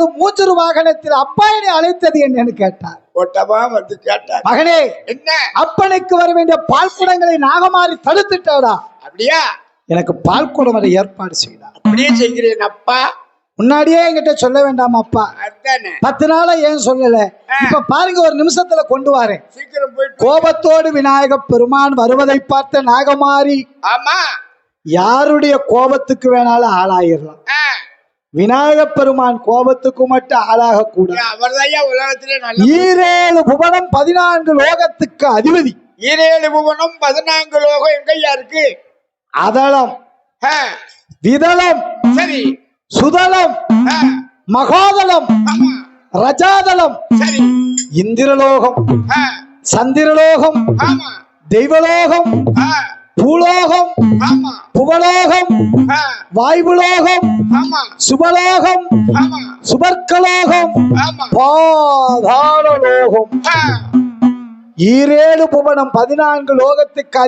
வரும்போது மூச்சூர் வாகனத்தில் அப்பா என்னை அழைத்தது என்னன்னு கேட்டார். ஒட்டமா வந்து கேட்டார், மகனே என்ன அப்பனுக்கு வர வேண்டிய பால் குடங்களை நாகமாறி தடுத்துட்டாடா. அப்படியா? எனக்கு பால் குடம் வர ஏற்பாடு செய்தார். அப்படியே செய்கிறேன் அப்பா. முன்னாடியே என்கிட்ட சொல்ல வேண்டாமா அப்பா? அதானே. 10 நாளா ஏன் சொல்லல? இப்ப பாருங்க, ஒரு நிமிஷத்துல கொண்டு வரேன். சீக்கிரம் போயிட்டு. கோபத்தோடு விநாயக பெருமான் வருவதை பார்த்த நாகமாரி ஆமா, யாருடைய கோபத்துக்கு வேணாலும் ஆளாயிரலாம். விநாயக பெருமான் கோபத்துக்கு மட்டும் ஆளாக கூடாது. அவர்தான் உலகத்திலே நல்ல. 7 புவனம் 14 லோகத்துக்கு அதிபதி. 7 புவனம் 14 லோகம் எங்கய்யா இருக்கு? அதலம், விதலம், சரி, சுதலம், மகோதலம், ரஜாதலம், சரி, இந்திரலோகம், சந்திரலோகம், ஆமா, தெய்வலோகம், பூலோகம், ஆமா, புவலோகம், வாய்வுலோகம், ஆமா, சுபலோகம், ஆமா, சுபர்க்கலோகம், ஆமா, பாதாளலோகம். 7 புவனம் 14 லோகத்துக்கு